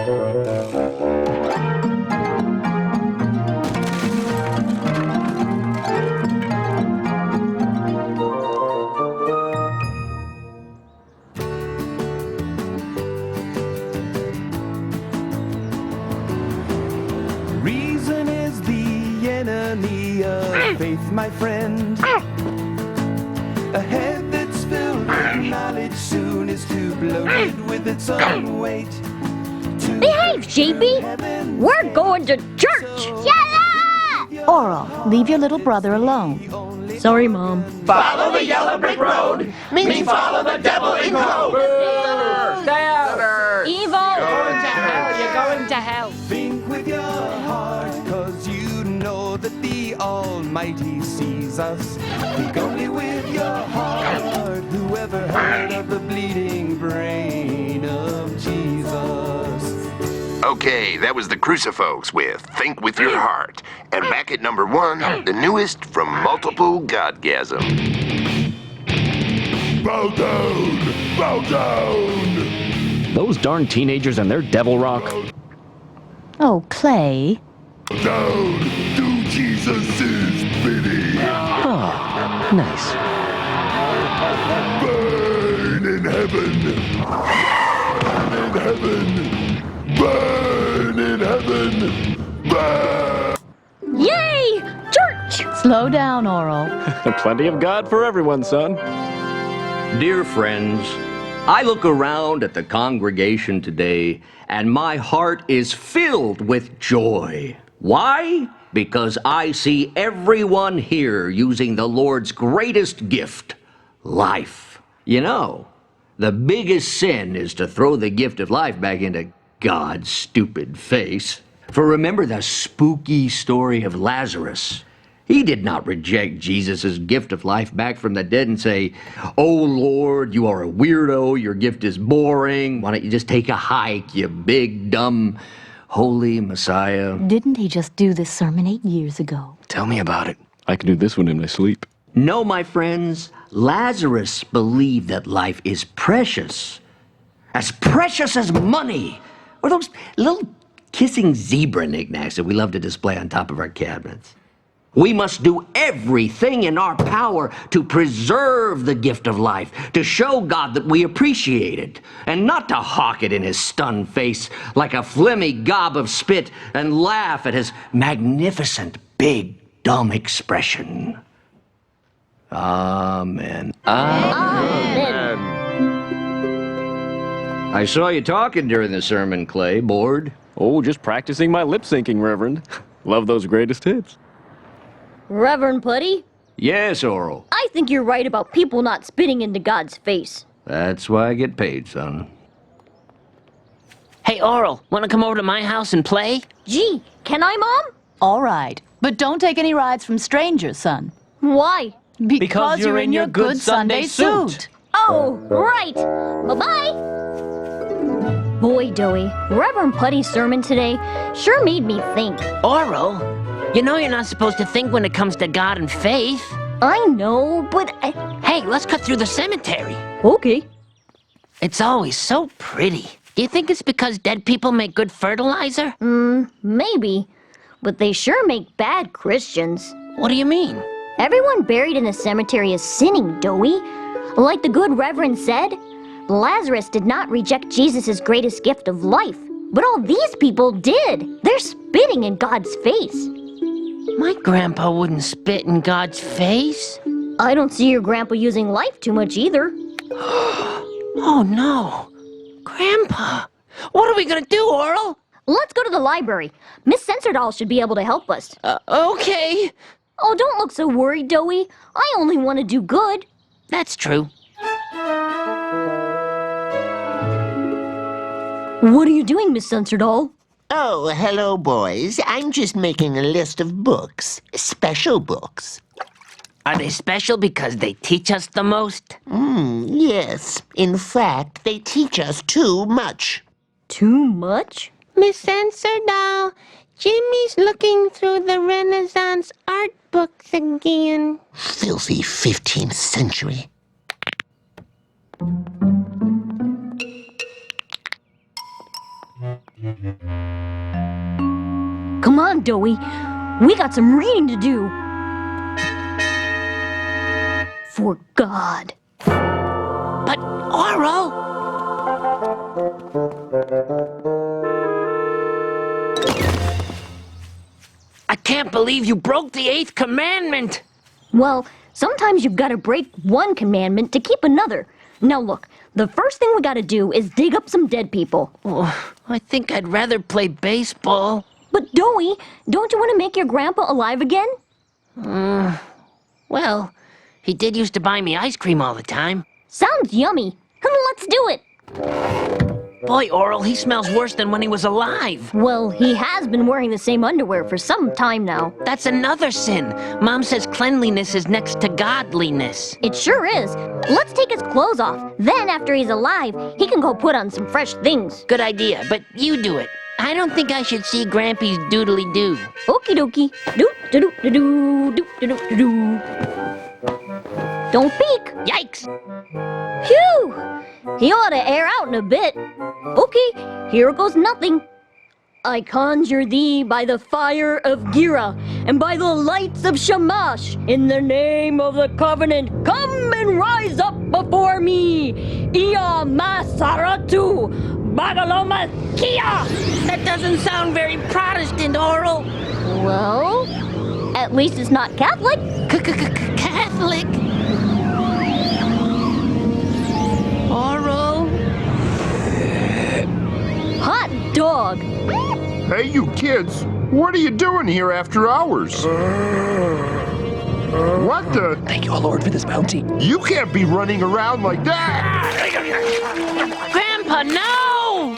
Reason is the enemy of faith, my friend. A head that's filled with knowledge soon is too bloated with its own weight. Behave, JB! We're going to church! Yalla! Orel, leave your little brother alone. Sorry, Mom. Follow the yellow brick road. Me follow the devil in code. Stay out! Evil! Going to hell, you're going to hell. Think with your heart, cause you know that the Almighty sees us. Think only with your heart. Whoever heard of the bleeding brain of Jesus? Okay, that was the Crucifolks with Think With Your Heart. And back at number 1, the newest from Multiple Godgasm. Bow down! Bow down! Those darn teenagers and their devil rock. Oh, Clay. Down! Do Jesus' bidding! Oh, nice. Burn in heaven! Burn in heaven! Burn in heaven! Burn! Yay! Church! Slow down, Orel. Plenty of God for everyone, son. Dear friends, I look around at the congregation today and my heart is filled with joy. Why? Because I see everyone here using the Lord's greatest gift, life. You know, the biggest sin is to throw the gift of life back into God's stupid face. For remember the spooky story of Lazarus. He did not reject Jesus' gift of life back from the dead and say, "Oh Lord, you are a weirdo, your gift is boring. Why don't you just take a hike, you big, dumb, holy Messiah?" Didn't he just do this sermon 8 years ago? Tell me about it. I can do this one in my sleep. No, my friends, Lazarus believed that life is precious as money, or those little kissing zebra knickknacks that we love to display on top of our cabinets. We must do everything in our power to preserve the gift of life, to show God that we appreciate it, and not to hawk it in his stunned face like a phlegmy gob of spit and laugh at his magnificent, big, dumb expression. Amen. Amen. I saw you talking during the sermon, Clay. Bored? Oh, just practicing my lip syncing, Reverend. Love those greatest hits. Reverend Putty, Yes, Oral. I think you're right about people not spitting into God's face. That's why I get paid, son. Hey, Orel, wanna come over to my house and play? Gee, can I, Mom? All right. But don't take any rides from strangers, son. Why? Because you're in your good Sunday suit. Oh, right. Bye-bye. Boy, Doey, Reverend Putty's sermon today sure made me think. Orel, you know you're not supposed to think when it comes to God and faith. I know, but Hey, let's cut through the cemetery. Okay. It's always so pretty. Do you think it's because dead people make good fertilizer? Maybe. But they sure make bad Christians. What do you mean? Everyone buried in the cemetery is sinning, Doey. Like the good Reverend said, Lazarus did not reject Jesus' greatest gift of life. But all these people did. They're spitting in God's face. My grandpa wouldn't spit in God's face. I don't see your grandpa using life too much either. Oh no. Grandpa, what are we gonna do, Orel? Let's go to the library. Miss Censordoll should be able to help us. Okay. Oh, don't look so worried, Doey. I only want to do good. That's true. What are you doing, Miss Censordoll? Oh, hello, boys. I'm just making a list of books. Special books. Are they special because they teach us the most? Yes. In fact, they teach us too much. Too much? Miss Censordoll, Jimmy's looking through the Renaissance art books again. Filthy 15th century. Come on, Doughy. We got some reading to do. For God. But, Orel! I can't believe you broke the 8th commandment! Well, sometimes you've got to break one commandment to keep another. Now look, the first thing we gotta do is dig up some dead people. Oh, I think I'd rather play baseball. But Doughy, don't you want to make your grandpa alive again? Well, he did used to buy me ice cream all the time. Sounds yummy. Let's do it. Boy, Orel, he smells worse than when he was alive. Well, he has been wearing the same underwear for some time now. That's another sin. Mom says cleanliness is next to godliness. It sure is. Let's take his clothes off. Then, after he's alive, he can go put on some fresh things. Good idea, but you do it. I don't think I should see Grampy's doodly-doo. Okie dokie. Doop-de-doop-de-doo, doop-de-doop-de-doo. Don't peek. Yikes! Phew! He ought to air out in a bit. Okay, here goes nothing. I conjure thee by the fire of Gira and by the lights of Shamash, in the name of the covenant, come and rise up before me. Ia Masaratu Bagaloma Kia! That doesn't sound very Protestant, Orel. Well, at least it's not Catholic. Catholic? Orel? Hot dog. Hey, you kids! What are you doing here after hours? What the? Thank you, O Lord, for this bounty. You can't be running around like that! Grandpa, no!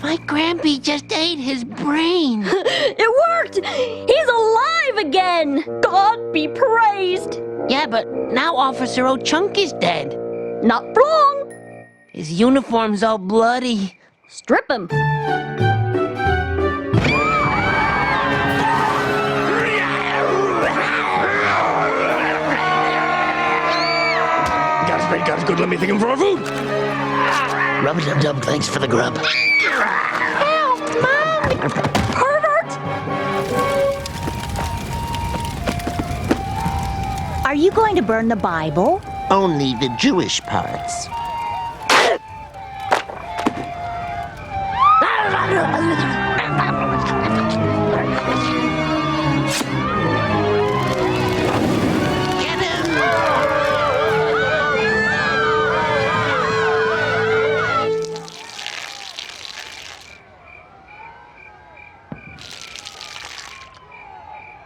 My Grampy just ate his brain. It worked! He's alive again! God be praised! Yeah, but now Officer O'Chunk is dead. Not for long. His uniform's all bloody. Strip him. God's good, let me thank him for our food. Rub-a-dub-dub, thanks for the grub. Help, Mom! Pervert! Are you going to burn the Bible? Only the Jewish parts. Get him!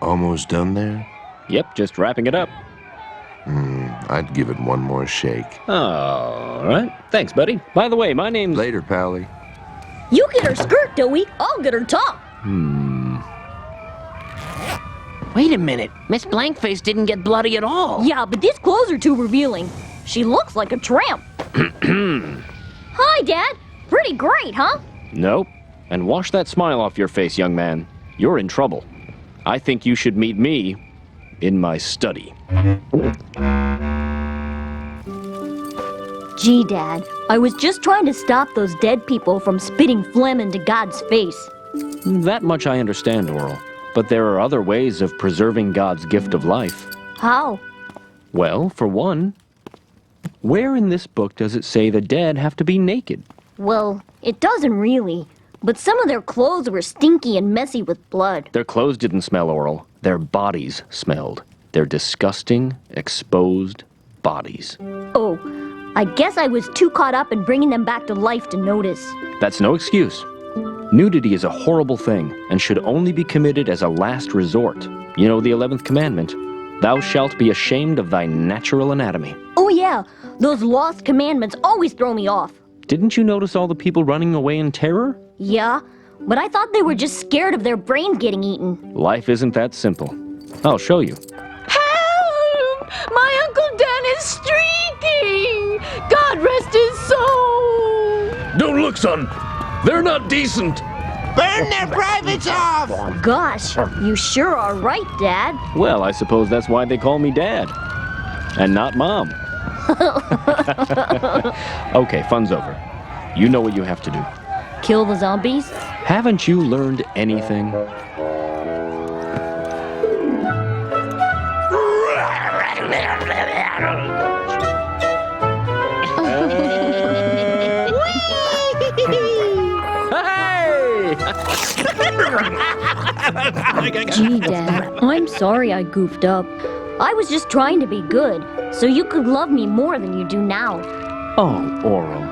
Almost done there? Yep, just wrapping it up. I'd give it one more shake. All right. Thanks, buddy. By the way, my name's... Later, Pally. You get her skirt, Doughy. I'll get her top. Wait a minute. Miss Blankface didn't get bloody at all. Yeah, but these clothes are too revealing. She looks like a tramp. Hi, Dad. Pretty great, huh? Nope. And wash that smile off your face, young man. You're in trouble. I think you should meet me in my study. Gee, Dad, I was just trying to stop those dead people from spitting phlegm into God's face. That much I understand, Oral. But there are other ways of preserving God's gift of life. How? Well, for one, where in this book does it say the dead have to be naked? Well, it doesn't really. But some of their clothes were stinky and messy with blood. Their clothes didn't smell, Oral. Their bodies smelled. Their disgusting, exposed bodies. Oh, I guess I was too caught up in bringing them back to life to notice. That's no excuse. Nudity is a horrible thing and should only be committed as a last resort. You know the 11th commandment. Thou shalt be ashamed of thy natural anatomy. Oh yeah, those lost commandments always throw me off. Didn't you notice all the people running away in terror? Yeah, but I thought they were just scared of their brains getting eaten. Life isn't that simple. I'll show you. Help! My Uncle Dan is streaking! God rest his soul! Don't look, son. They're not decent. Burn their privates off! Gosh, you sure are right, Dad. Well, I suppose that's why they call me Dad. And not Mom. Okay, fun's over. You know what you have to do. Kill the zombies? Haven't you learned anything? Gee, Dad, I'm sorry I goofed up. I was just trying to be good, so you could love me more than you do now. Oh, Oral,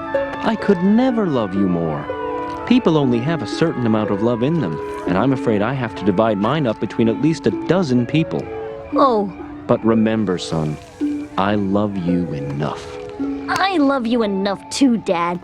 I could never love you more. People only have a certain amount of love in them, and I'm afraid I have to divide mine up between at least a dozen people. Oh, But remember, son, I love you enough. I love you enough too, Dad.